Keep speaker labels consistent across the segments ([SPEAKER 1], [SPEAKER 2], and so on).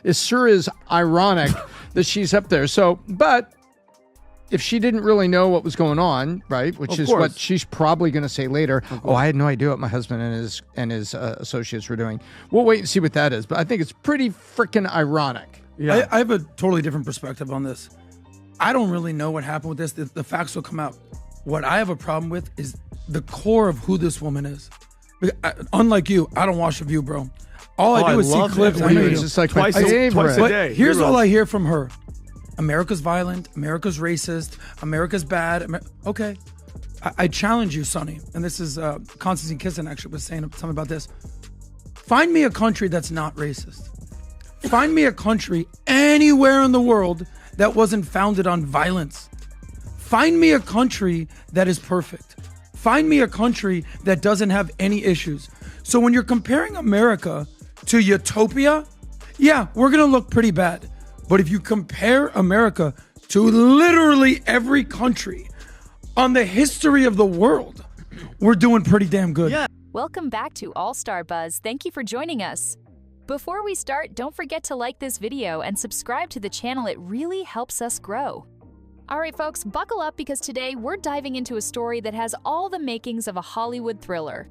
[SPEAKER 1] it sure is ironic that she's up there. So, but if she didn't really know what was going on, right, which is what she's probably going to say later, oh, I had no idea what my husband and his associates were doing. We'll wait and see what that is. But I think it's pretty freaking ironic.
[SPEAKER 2] Yeah. I have a totally different perspective on this. I don't really know what happened with this. The facts will come out. What I have a problem with is the core of who this woman is. Unlike you, I don't watch The View, bro. All I do is see clips. I know you.
[SPEAKER 1] It's just like twice a day.
[SPEAKER 2] Here's all I hear from her. America's violent. America's racist. America's bad. Okay. I challenge you, Sunny. And this is Constantine Kissin actually was saying something about this. Find me a country that's not racist. Find me a country anywhere in the world that wasn't founded on violence. Find me a country that is perfect. Find me a country that doesn't have any issues. So when you're comparing America to Utopia, yeah, we're going to look pretty bad. But if you compare America to literally every country on the history of the world, we're doing pretty damn good.
[SPEAKER 3] Yeah. Welcome back to AllStarBuzz. Thank you for joining us. Before we start, don't forget to like this video and subscribe to the channel. It really helps us grow. All right, folks, buckle up because today we're diving into a story that has all the makings of a Hollywood thriller.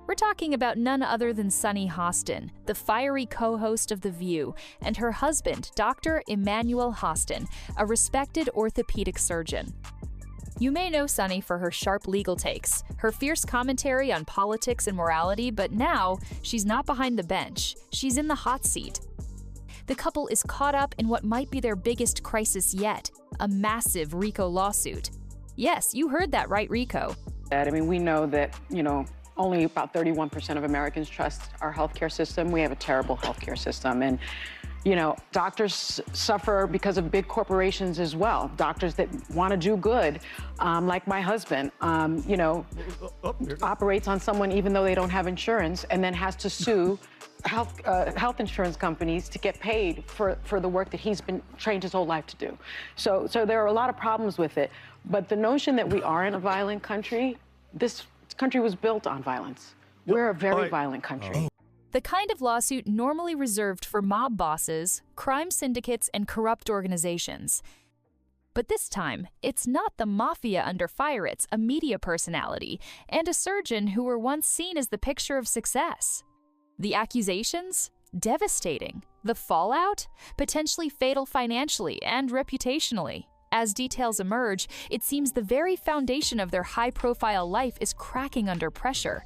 [SPEAKER 3] We're talking about none other than Sunny Hostin, the fiery co-host of The View, and her husband, Dr. Emmanuel Hostin, a respected orthopedic surgeon. You may know Sunny for her sharp legal takes, her fierce commentary on politics and morality, but now she's not behind the bench. She's in the hot seat. The couple is caught up in what might be their biggest crisis yet, a massive RICO lawsuit. Yes, you heard that right, RICO.
[SPEAKER 4] I mean, we know that, only about 31% of Americans trust our healthcare system. We have a terrible healthcare system. And, doctors suffer because of big corporations as well. Doctors that want to do good, like my husband, operates on someone even though they don't have insurance and then has to sue health insurance companies to get paid for the work that he's been trained his whole life to do. So there are a lot of problems with it. But the notion that we are in a violent country, this country was built on violence. We're a very violent country.
[SPEAKER 3] The kind of lawsuit normally reserved for mob bosses, crime syndicates, and corrupt organizations. But this time, it's not the mafia under fire, it's a media personality and a surgeon who were once seen as the picture of success. The accusations? Devastating. The fallout? Potentially fatal financially and reputationally. As details emerge, it seems the very foundation of their high-profile life is cracking under pressure.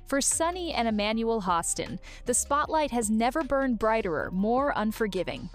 [SPEAKER 3] For Sunny and Emmanuel Hostin, the spotlight has never burned brighter, more unforgiving.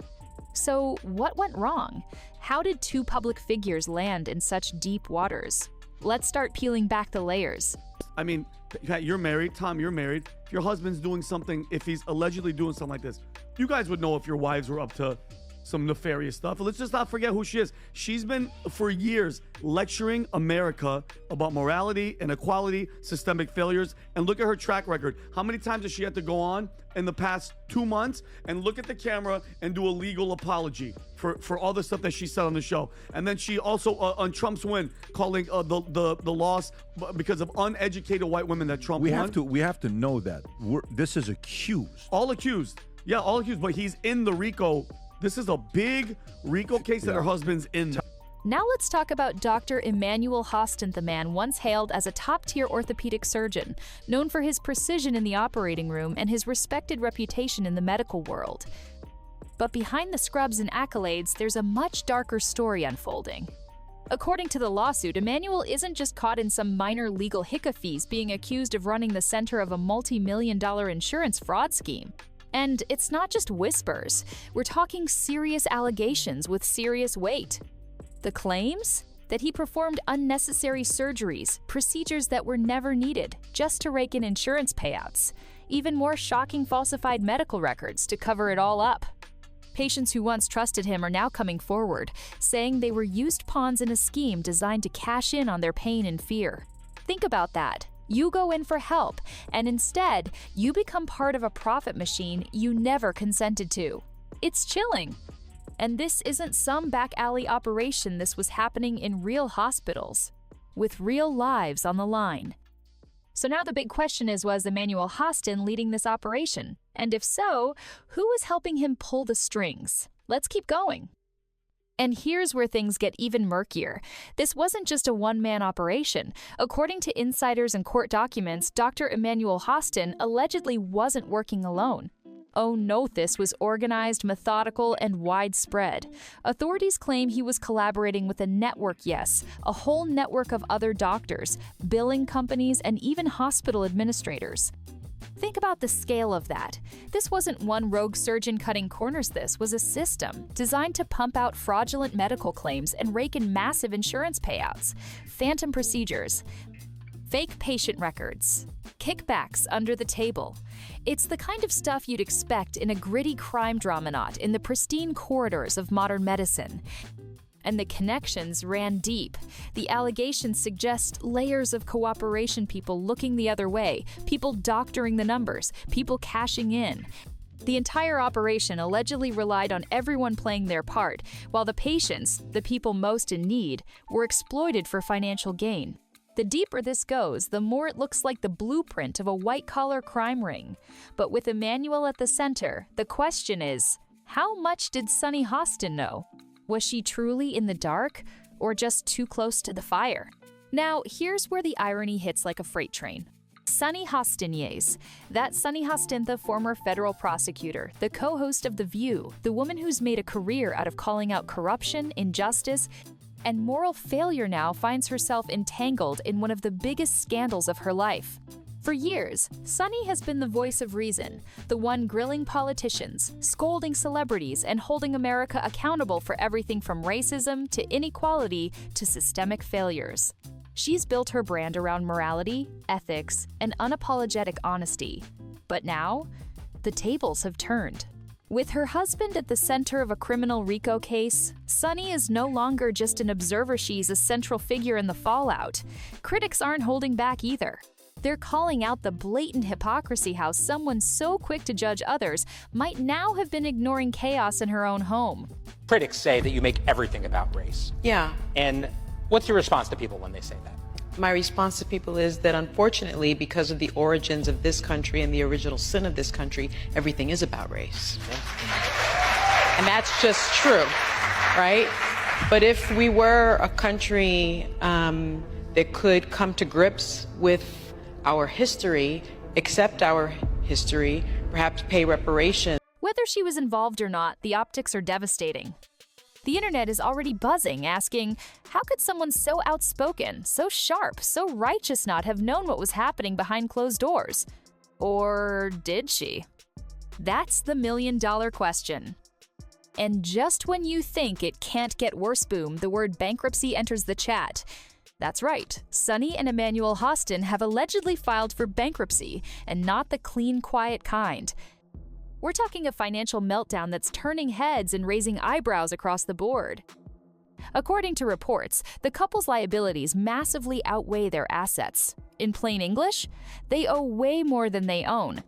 [SPEAKER 3] So, what went wrong? How did two public figures land in such deep waters? Let's start peeling back the layers.
[SPEAKER 5] I mean, Pat, you're married. Tom, you're married. If your husband's doing something, if he's allegedly doing something like this, you guys would know if your wives were up to some nefarious stuff. Let's just not forget who she is. She's been, for years, lecturing America about morality, inequality, systemic failures, and look at her track record. How many times has she had to go on in the past 2 months and look at the camera and do a legal apology for all the stuff that she said on the show? And then she also, on Trump's win, calling the loss because of uneducated white women that Trump won.
[SPEAKER 6] We have to know that. This is accused.
[SPEAKER 5] All accused. Yeah, all accused, but he's in the RICO. This is a big RICO case that her husband's in.
[SPEAKER 3] Now let's talk about Dr. Emmanuel Hostin, the man once hailed as a top-tier orthopedic surgeon, known for his precision in the operating room and his respected reputation in the medical world. But behind the scrubs and accolades, there's a much darker story unfolding. According to the lawsuit, Emmanuel isn't just caught in some minor legal hiccups being accused of running the center of a multi-million-dollar insurance fraud scheme. And it's not just whispers. We're talking serious allegations with serious weight. The claims? That he performed unnecessary surgeries, procedures that were never needed, just to rake in insurance payouts. Even more shocking, falsified medical records to cover it all up. Patients who once trusted him are now coming forward, saying they were used pawns in a scheme designed to cash in on their pain and fear. Think about that. You go in for help, and instead, you become part of a profit machine you never consented to. It's chilling. And this isn't some back alley operation. This was happening in real hospitals, with real lives on the line. So now the big question is, was Emmanuel Hostin leading this operation? And if so, who was helping him pull the strings? Let's keep going. And here's where things get even murkier. This wasn't just a one-man operation. According to insiders and court documents, Dr. Emmanuel Hostin allegedly wasn't working alone. Oh no, this was organized, methodical, and widespread. Authorities claim he was collaborating with a network, yes, a whole network of other doctors, billing companies, and even hospital administrators. Think about the scale of that. This wasn't one rogue surgeon cutting corners. This was a system designed to pump out fraudulent medical claims and rake in massive insurance payouts, phantom procedures, fake patient records, kickbacks under the table. It's the kind of stuff you'd expect in a gritty crime drama, not in the pristine corridors of modern medicine. And the connections ran deep. The allegations suggest layers of cooperation, people looking the other way, people doctoring the numbers, people cashing in. The entire operation allegedly relied on everyone playing their part, while the patients, the people most in need, were exploited for financial gain. The deeper this goes, the more it looks like the blueprint of a white-collar crime ring. But with Emmanuel at the center, the question is, how much did Sunny Hostin know? Was she truly in the dark, or just too close to the fire? Now, here's where the irony hits like a freight train. Sunny Hostiniers. That's Sunny Hostin, the former federal prosecutor, the co-host of The View, the woman who's made a career out of calling out corruption, injustice, and moral failure, now finds herself entangled in one of the biggest scandals of her life. For years, Sunny has been the voice of reason, the one grilling politicians, scolding celebrities, and holding America accountable for everything from racism to inequality to systemic failures. She's built her brand around morality, ethics, and unapologetic honesty. But now, the tables have turned. With her husband at the center of a criminal RICO case, Sunny is no longer just an observer, she's a central figure in the fallout. Critics aren't holding back either. They're calling out the blatant hypocrisy, how someone so quick to judge others might now have been ignoring chaos in her own home.
[SPEAKER 7] Critics say that you make everything about race.
[SPEAKER 8] Yeah.
[SPEAKER 7] And what's your response to people when they say that?
[SPEAKER 8] My response to people is that unfortunately, because of the origins of this country and the original sin of this country, everything is about race. And that's just true, right? But if we were a country that could come to grips with our history, accept our history, perhaps pay reparations.
[SPEAKER 3] Whether she was involved or not, the optics are devastating. The internet is already buzzing, asking, how could someone so outspoken, so sharp, so righteous not have known what was happening behind closed doors? Or did she? That's the million-dollar question. And just when you think it can't get worse, boom, the word bankruptcy enters the chat. That's right, Sunny and Emmanuel Hostin have allegedly filed for bankruptcy, and not the clean, quiet kind. We're talking a financial meltdown that's turning heads and raising eyebrows across the board. According to reports, the couple's liabilities massively outweigh their assets. In plain English, they owe way more than they own.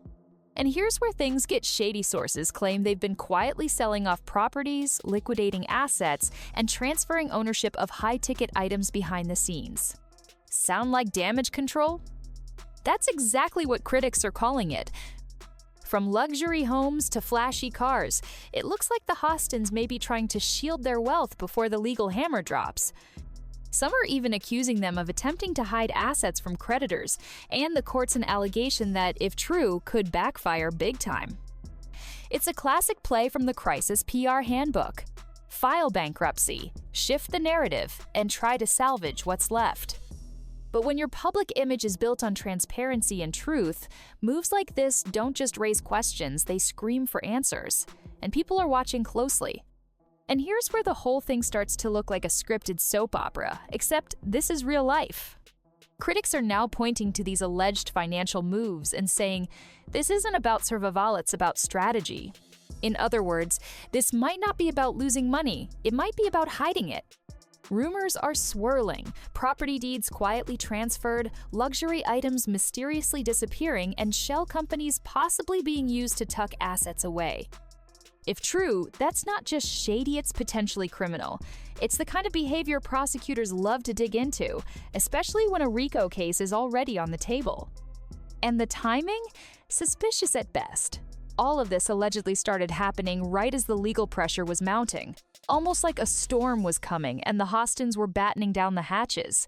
[SPEAKER 3] And here's where things get shady. Sources claim they've been quietly selling off properties, liquidating assets, and transferring ownership of high-ticket items behind the scenes. Sound like damage control? That's exactly what critics are calling it. From luxury homes to flashy cars, it looks like the Hostins may be trying to shield their wealth before the legal hammer drops. Some are even accusing them of attempting to hide assets from creditors, and the court's an allegation that, if true, could backfire big time. It's a classic play from the Crisis PR handbook. File bankruptcy, shift the narrative, and try to salvage what's left. But when your public image is built on transparency and truth, moves like this don't just raise questions, they scream for answers. And people are watching closely. And here's where the whole thing starts to look like a scripted soap opera, except this is real life. Critics are now pointing to these alleged financial moves and saying, this isn't about survival, it's about strategy. In other words, this might not be about losing money, it might be about hiding it. Rumors are swirling, property deeds quietly transferred, luxury items mysteriously disappearing, and shell companies possibly being used to tuck assets away. If true, that's not just shady, it's potentially criminal. It's the kind of behavior prosecutors love to dig into, especially when a RICO case is already on the table. And the timing? Suspicious at best. All of this allegedly started happening right as the legal pressure was mounting, almost like a storm was coming and the Hostins were battening down the hatches.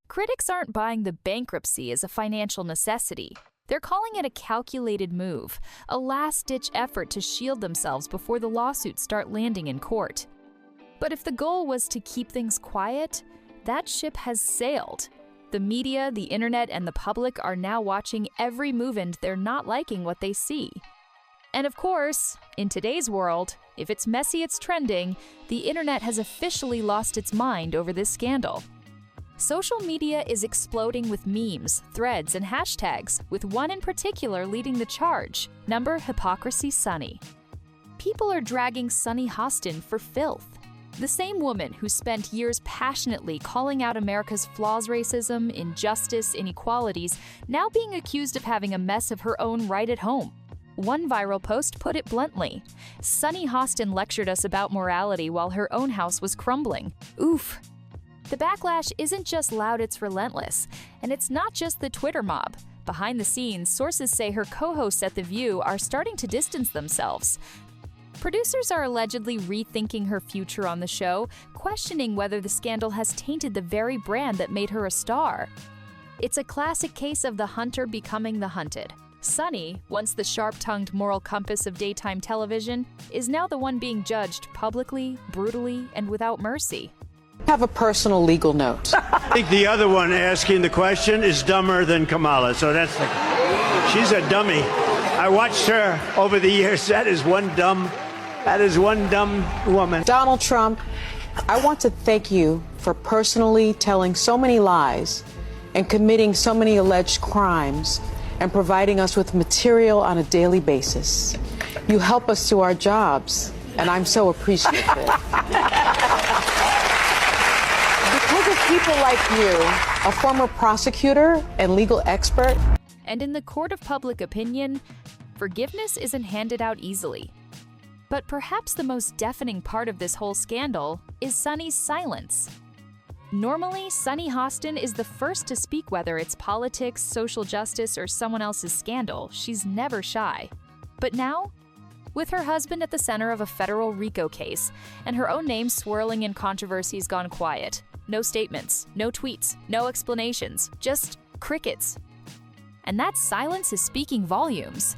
[SPEAKER 3] Critics aren't buying the bankruptcy as a financial necessity. They're calling it a calculated move, a last-ditch effort to shield themselves before the lawsuits start landing in court. But if the goal was to keep things quiet, that ship has sailed. The media, the internet, and the public are now watching every move and they're not liking what they see. And of course, in today's world, if it's messy, it's trending, the internet has officially lost its mind over this scandal. Social media is exploding with memes, threads, and hashtags, with one in particular leading the charge, #hypocrisy Sunny. People are dragging Sunny Hostin for filth. The same woman who spent years passionately calling out America's flaws, racism, injustice, inequalities, now being accused of having a mess of her own right at home. One viral post put it bluntly: Sunny Hostin lectured us about morality while her own house was crumbling. Oof. The backlash isn't just loud, it's relentless. And it's not just the Twitter mob. Behind the scenes, sources say her co-hosts at The View are starting to distance themselves. Producers are allegedly rethinking her future on the show, questioning whether the scandal has tainted the very brand that made her a star. It's a classic case of the hunter becoming the hunted. Sunny, once the sharp-tongued moral compass of daytime television, is now the one being judged publicly, brutally, and without mercy.
[SPEAKER 8] I have a personal legal note.
[SPEAKER 9] I think the other one asking the question is dumber than Kamala, so she's a dummy. I watched her over the years. That is one dumb woman.
[SPEAKER 8] Donald Trump, I want to thank you for personally telling so many lies and committing so many alleged crimes and providing us with material on a daily basis. You help us do our jobs, and I'm so appreciative. Because of people like you, a former prosecutor and legal expert.
[SPEAKER 3] And in the court of public opinion, forgiveness isn't handed out easily. But perhaps the most deafening part of this whole scandal is Sunny's silence. Normally, Sunny Hostin is the first to speak, whether it's politics, social justice, or someone else's scandal. She's never shy. But now, with her husband at the center of a federal RICO case, and her own name swirling in controversies gone quiet, no statements, no tweets, no explanations, just crickets. And that silence is speaking volumes.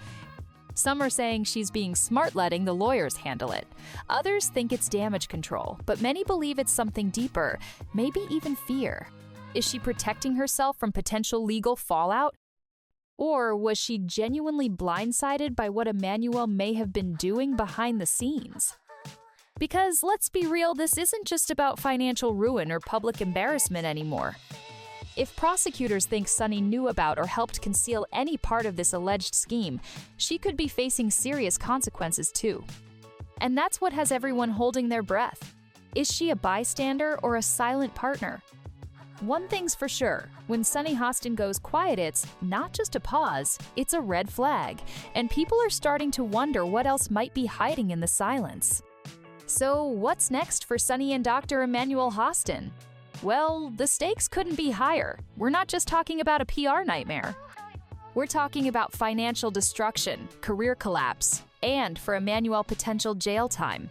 [SPEAKER 3] Some are saying she's being smart letting the lawyers handle it. Others think it's damage control, but many believe it's something deeper, maybe even fear. Is she protecting herself from potential legal fallout? Or was she genuinely blindsided by what Emmanuel may have been doing behind the scenes? Because let's be real, this isn't just about financial ruin or public embarrassment anymore. If prosecutors think Sunny knew about or helped conceal any part of this alleged scheme, she could be facing serious consequences too. And that's what has everyone holding their breath. Is she a bystander or a silent partner? One thing's for sure, when Sunny Hostin goes quiet, it's not just a pause, it's a red flag, and people are starting to wonder what else might be hiding in the silence. So what's next for Sunny and Dr. Emmanuel Hostin? Well, the stakes couldn't be higher. We're not just talking about a PR nightmare. We're talking about financial destruction, career collapse, and for Emmanuel, potential jail time.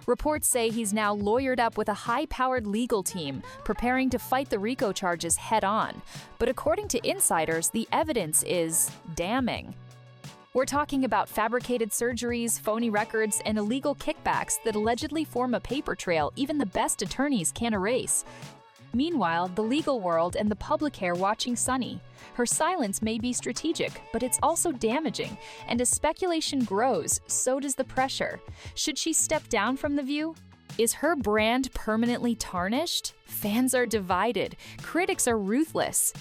[SPEAKER 3] Reports say he's now lawyered up with a high-powered legal team, preparing to fight the RICO charges head-on. But according to insiders, the evidence is damning. We're talking about fabricated surgeries, phony records, and illegal kickbacks that allegedly form a paper trail even the best attorneys can't erase. Meanwhile, the legal world and the public are watching Sunny. Her silence may be strategic, but it's also damaging, and as speculation grows, so does the pressure. Should she step down from The View? Is her brand permanently tarnished? Fans are divided. Critics are ruthless.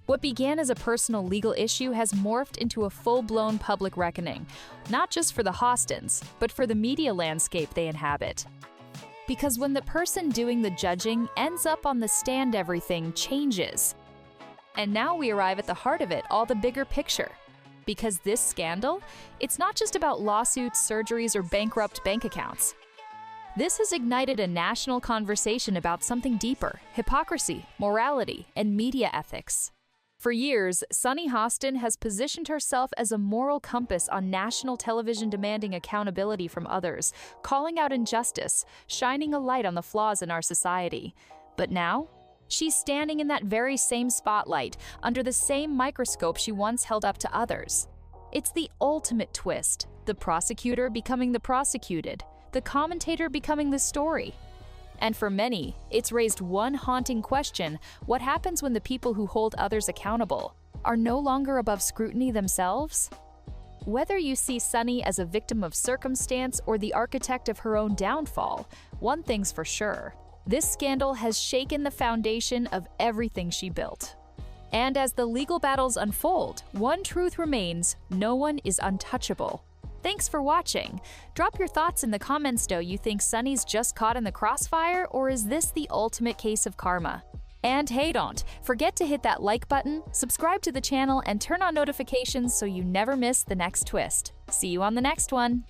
[SPEAKER 3] What began as a personal legal issue has morphed into a full-blown public reckoning, not just for the Hostins, but for the media landscape they inhabit. Because when the person doing the judging ends up on the stand, everything changes. And now we arrive at the heart of it, all the bigger picture. Because this scandal, it's not just about lawsuits, surgeries, or bankrupt bank accounts. This has ignited a national conversation about something deeper: hypocrisy, morality, and media ethics. For years, Sunny Hostin has positioned herself as a moral compass on national television, demanding accountability from others, calling out injustice, shining a light on the flaws in our society. But now, she's standing in that very same spotlight, under the same microscope she once held up to others. It's the ultimate twist: the prosecutor becoming the prosecuted, the commentator becoming the story. And for many, it's raised one haunting question: what happens when the people who hold others accountable are no longer above scrutiny themselves? Whether you see Sunny as a victim of circumstance or the architect of her own downfall, one thing's for sure: this scandal has shaken the foundation of everything she built. And as the legal battles unfold, one truth remains: no one is untouchable. Thanks for watching. Drop your thoughts in the comments. Do you think Sunny's just caught in the crossfire, or is this the ultimate case of karma? And hey, don't forget to hit that like button, subscribe to the channel, and turn on notifications so you never miss the next twist. See you on the next one.